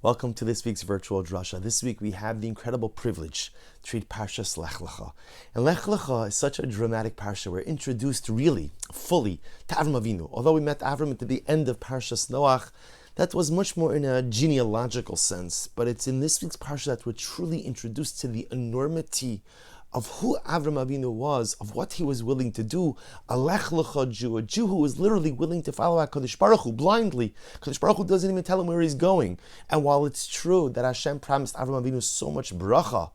Welcome to this week's virtual Drasha. This week we have the incredible privilege to read Parshas Lecha. And Lecha is such a dramatic parsha. We're introduced really, fully to Avram Avinu. Although we met Avram at the end of Parshas Noach, that was much more in a genealogical sense. But it's in this week's parsha that we're truly introduced to the enormity of who Avram Avinu was, of what he was willing to do, a Lech Lecha Jew, a Jew who was literally willing to follow HaKadosh Baruch Hu blindly. HaKadosh Baruch Hu doesn't even tell him where he's going. And while it's true that Hashem promised Avram Avinu so much bracha,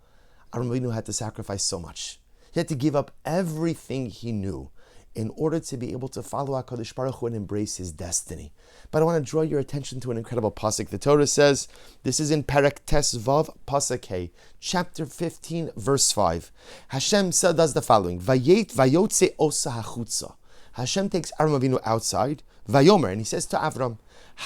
Avram Avinu had to sacrifice so much. He had to give up everything he knew in order to be able to follow HaKadosh Baruch Hu and embrace his destiny. But I want to draw your attention to an incredible pasuk. The Torah says, this is in Perek Tes Vav Pasuk Hey, chapter 15, verse 5. Hashem does the following: Vayotze osa hachutza. Hashem takes Avram Avinu outside, Vayomer, and he says to Avram,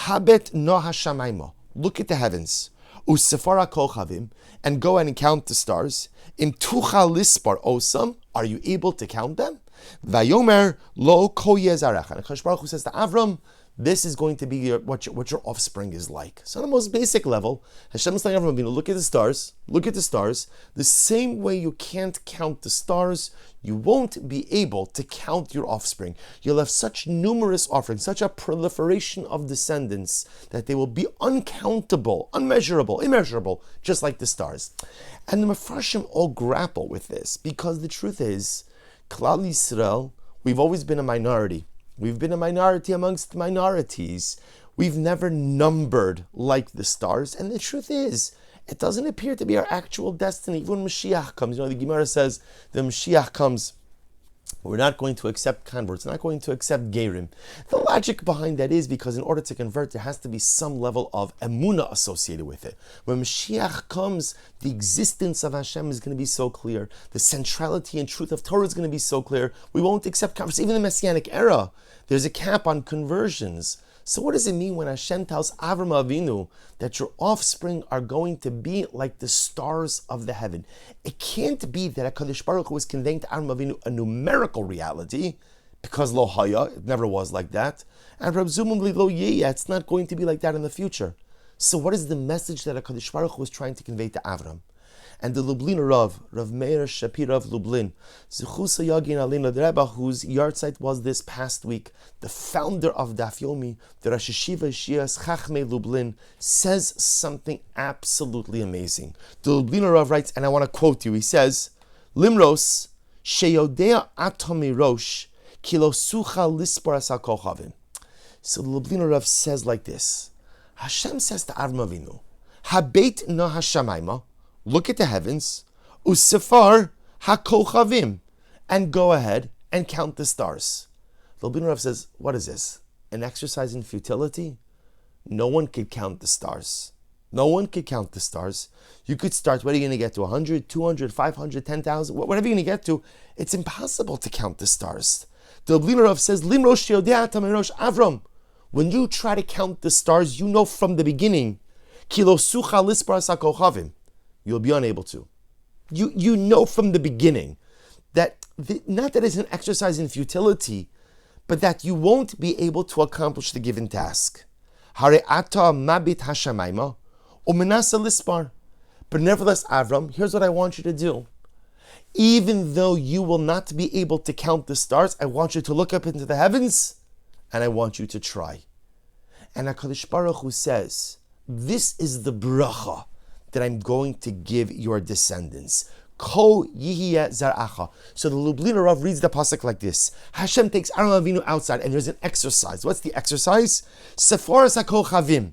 Habet no hashamaymo. Look at the heavens. Usefara kochavim, and go and count the stars. In tucha lispar osam, are you able to count them? Vayomer lo ko yezarecha. And HaKadosh Baruch Hu says to Avram, this is going to be what your offspring is like. So on the most basic level, Hashem is telling Avram Avinu, look at the stars, the same way you can't count the stars, you won't be able to count your offspring. You'll have such numerous offerings, such a proliferation of descendants, that they will be uncountable, unmeasurable, immeasurable, just like the stars. And the Mefarshim all grapple with this, because the truth is, Klal Yisrael, we've always been a minority. We've been a minority amongst minorities. We've never numbered like the stars. And the truth is, it doesn't appear to be our actual destiny. Even when Mashiach comes, the Gemara says, the Mashiach comes, we're not going to accept converts, not going to accept gerim. The logic behind that is because in order to convert, there has to be some level of emunah associated with it. When Mashiach comes, the existence of Hashem is going to be so clear. The centrality and truth of Torah is going to be so clear. We won't accept converts. Even in the Messianic era, there's a cap on conversions. So what does it mean when Hashem tells Avram Avinu that your offspring are going to be like the stars of the heaven? It can't be that HaKadosh Baruch Hu is conveying to Avram Avinu a numerical reality, because lo haya, it never was like that. And presumably lo yeya, it's not going to be like that in the future. So what is the message that HaKadosh Baruch Hu is trying to convey to Avram? And the Lubliner Rav Meir Shapira of Lublin, Zechusa Yagin Alina, the Rebbe whose yahrzeit was this past week, the founder of Daf Yomi, the Rosh Hashiva Shias Chachmei Lublin, says something absolutely amazing. The Lubliner Rav writes, and I want to quote you, he says, Limros, Sheyodea Atomi Rosh, Kilo Sucha Lispar Asal Kochavim. So the Lubliner Rav says like this: Hashem says to Avram Avinu, Habeit no Hashamayma, look at the heavens, usefar hakochavim, and go ahead and count the stars. The Lubliner Rav says, what is this? An exercise in futility? No one could count the stars. No one could count the stars. You could start, what are you going to get to? 100, 200, 500, 10,000, whatever you're going to get to. It's impossible to count the stars. The Lubliner Rav says, Limrosh Yodea Tamirosh Avram, when you try to count the stars, you know from the beginning, Kilo Sucha Lispar Sakochavim, you'll be unable to. You know from the beginning that not that it's an exercise in futility, but that you won't be able to accomplish the given task. Hare ata mabit hashamayma umenasa lispar. But nevertheless, Avram, here's what I want you to do. Even though you will not be able to count the stars, I want you to look up into the heavens, and I want you to try. And HaKadosh Baruch Hu says, this is the bracha that I'm going to give your descendants. Ko yihiyeh zaracha. So the Lubliner Rav reads the pasuk like this: Hashem takes Avram Avinu outside, and there's an exercise. What's the exercise? Seforas hakochavim.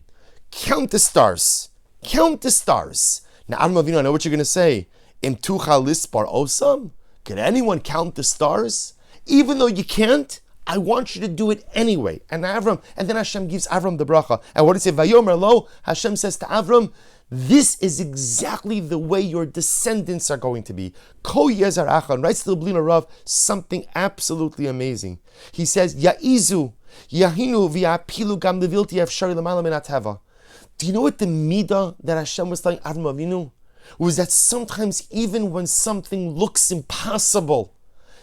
Count the stars. Count the stars. Now Avram Avinu, I know what you're going to say. Im tucha lispar osam. Can anyone count the stars? Even though you can't, I want you to do it anyway. And then Hashem gives Avram the bracha. And what does it say? Vayomer lo. Hashem says to Avram, this is exactly the way your descendants are going to be. Ko yezar achan, writes to the Lubliner Rav something absolutely amazing. He says, Ya'izu, Yahinu v'yapilu gam levilti efshari l'mayla min hateva. Do you know what the midah that Hashem was telling Avram Avinu? Was that sometimes even when something looks impossible,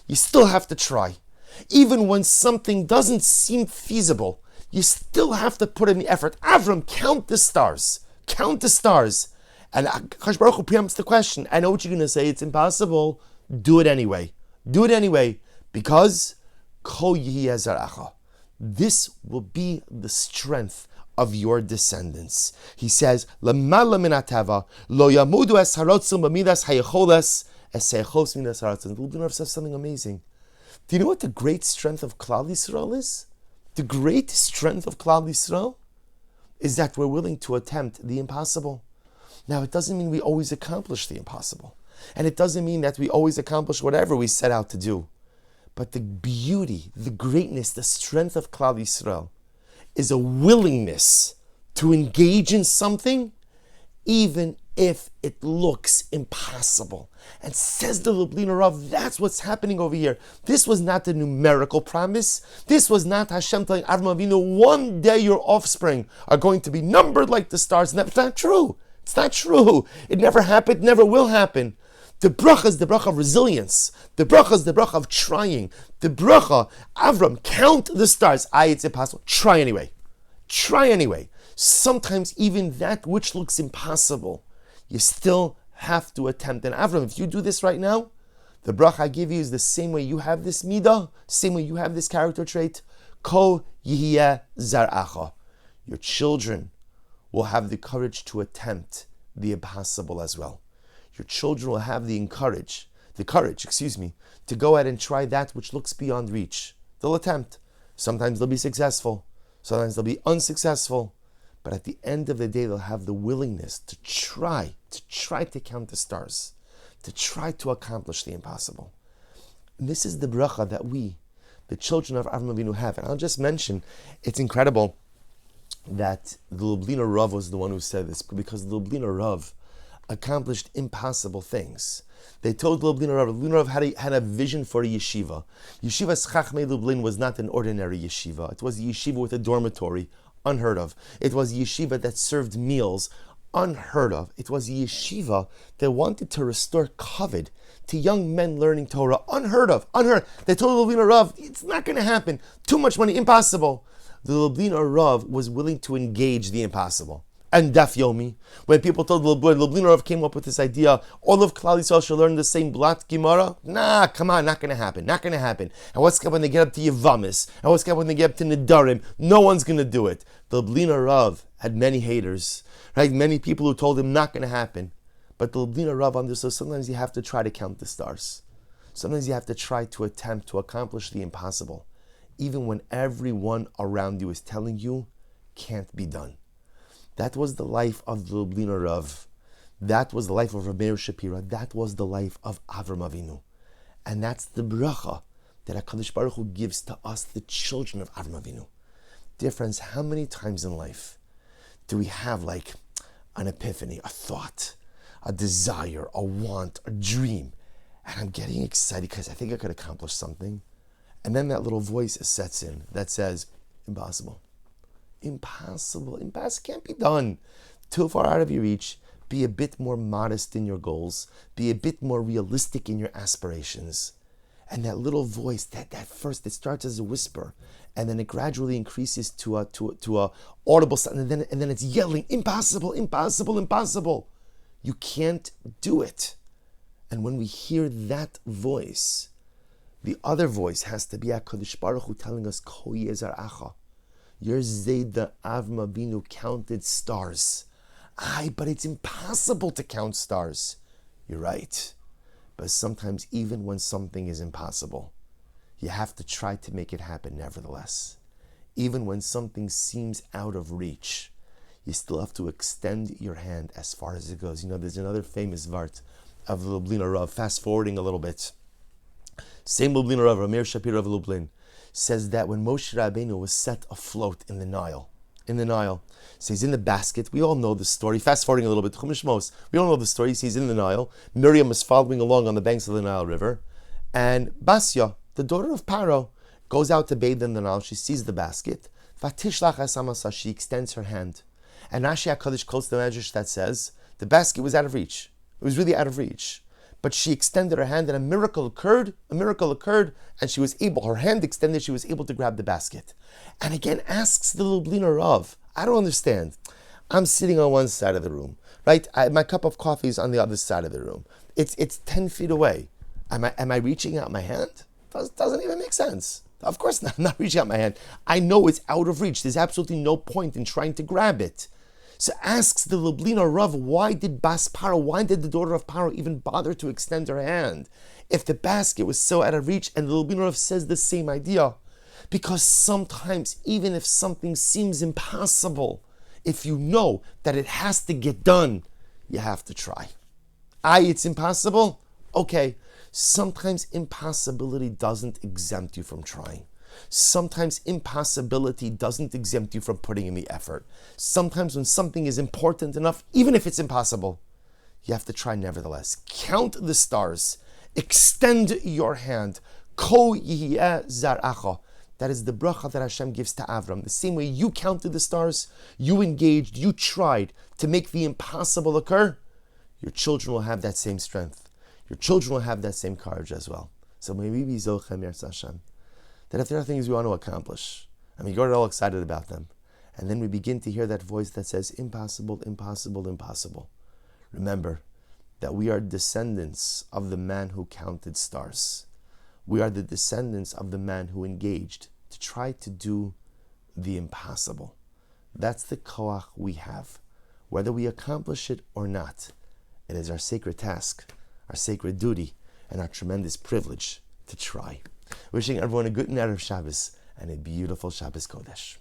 you still have to try. Even when something doesn't seem feasible, you still have to put in the effort. Avram, count the stars. count the stars. And Akash Baruch Hu preempts the question. I know what you're going to say. It's impossible. Do it anyway. Do it anyway. Because Ko Yihi Zaracha. This will be the strength of your descendants. He says, Lamala min hatava, lo yamudu es harotzim b'midas hayecholes es hayechos midas harotzim. The Lubavitcher says something amazing. Do you know what the great strength of Klal Yisrael is? The great strength of Klal Yisrael is that we're willing to attempt the impossible. Now, it doesn't mean we always accomplish the impossible. And it doesn't mean that we always accomplish whatever we set out to do. But the beauty, the greatness, the strength of Klal Yisrael is a willingness to engage in something even if it looks impossible. And says the Lubliner Rav, that's what's happening over here. This was not a numerical promise. This was not Hashem telling Avraham Avinu, one day your offspring are going to be numbered like the stars. That's not true. It's not true. It never happened, never will happen. The bracha is the bracha of resilience. The bracha is the bracha of trying. The bracha, Avram, count the stars. It's impossible. Try anyway. Try anyway. Sometimes even that which looks impossible, you still have to attempt. And Avram, if you do this right now, the bracha I give you is the same way you have this midah, same way you have this character trait. Ko yihiyeh zar'acha. Your children will have the courage to attempt the impossible as well. Your children will have the courage, to go ahead and try that which looks beyond reach. They'll attempt. Sometimes they'll be successful. Sometimes they'll be unsuccessful. But at the end of the day, they'll have the willingness to try to count the stars, to try to accomplish the impossible. And this is the bracha that we, the children of Avraham Avinu, have. And I'll just mention, it's incredible that the Lubliner Rav was the one who said this, because the Lubliner Rav accomplished impossible things. They told Lubliner Rav had a vision for a yeshiva. Yeshiva Chachmei Lublin was not an ordinary yeshiva. It was a yeshiva with a dormitory, unheard of. It was a yeshiva that served meals, unheard of. It was a yeshiva that wanted to restore kavod to young men learning Torah, unheard of. They told Lubliner Rav, it's not going to happen. Too much money, impossible. The Lubliner Rav was willing to engage the impossible. And Daf Yomi, when people told Lubliner Rav came up with this idea, all of Klal Yisrael should learn the same Blat Gemara. Nah, come on, not going to happen. And what's going when they get up to Yevamis? And what's going when they get up to Nedarim? No one's going to do it. The Lubliner Rav had many haters, right? Many people who told him not going to happen. But the Lubliner Rav understood sometimes you have to try to count the stars. Sometimes you have to try to attempt to accomplish the impossible, even when everyone around you is telling you can't be done. That was the life of the Lubliner Rav. That was the life of Rabbi Meir Shapira. That was the life of Avraham Avinu. And that's the bracha that HaKadosh Baruch Hu gives to us, the children of Avraham Avinu. Dear friends, how many times in life do we have like an epiphany, a thought, a desire, a want, a dream, and I'm getting excited because I think I could accomplish something, and then that little voice sets in that says, impossible, can't be done, too far out of your reach. Be a bit more modest in your goals, be a bit more realistic in your aspirations. And that little voice, that first, it starts as a whisper, and then it gradually increases to a audible sound, and then it's yelling, impossible. You can't do it. And when we hear that voice, the other voice has to be HaKadosh Baruch Hu telling us, Ko Yezer Acha. Your Zayda Avraham Avinu counted stars. But it's impossible to count stars. You're right. But sometimes even when something is impossible, you have to try to make it happen nevertheless. Even when something seems out of reach, you still have to extend your hand as far as it goes. You know, there's another famous vart of the Lubliner Rav, fast forwarding a little bit. Same Lubliner Rav, Rabbi Meir Shapira of Lublin, says that when Moshe Rabbeinu was set afloat in the Nile, so he's in the basket. We all know the story. Fast forwarding a little bit, Chumash Mos. We all know the story. He's in the Nile. Miriam is following along on the banks of the Nile River, and Basya, the daughter of Paro, goes out to bathe in the Nile. She sees the basket. Vatishlach esamasa. She extends her hand, and Rashi HaKadosh quotes the Medrash that says the basket was out of reach. It was really out of reach. But she extended her hand, and a miracle occurred, and she was able, her hand extended, she was able to grab the basket. And again asks the Lubliner Rav, I don't understand. I'm sitting on one side of the room, right? My cup of coffee is on the other side of the room. It's 10 feet away. Am I reaching out my hand? Doesn't even make sense. Of course not. I'm not reaching out my hand. I know it's out of reach. There's absolutely no point in trying to grab it. So asks the Lublina Rav, why did the daughter of Paro even bother to extend her hand if the basket was so out of reach? And the Lublina Rav says the same idea. Because sometimes, even if something seems impossible, if you know that it has to get done, you have to try. It's impossible? Okay. Sometimes impossibility doesn't exempt you from trying. Sometimes impossibility doesn't exempt you from putting in the effort. Sometimes when something is important enough, even if it's impossible, you have to try nevertheless. Count the stars. Extend your hand. Ko yihiyeh zaracha. That is the bracha that Hashem gives to Avram. The same way you counted the stars, you engaged, you tried to make the impossible occur, your children will have that same strength. Your children will have that same courage as well. So may we be zochem Yirtzeh Hashem, that if there are things we want to accomplish, and we get all excited about them, and then we begin to hear that voice that says, impossible, impossible, impossible. Remember that we are descendants of the man who counted stars. We are the descendants of the man who engaged to try to do the impossible. That's the koach we have. Whether we accomplish it or not, it is our sacred task, our sacred duty, and our tremendous privilege to try. Wishing everyone a good night of Shabbos and a beautiful Shabbos Kodesh.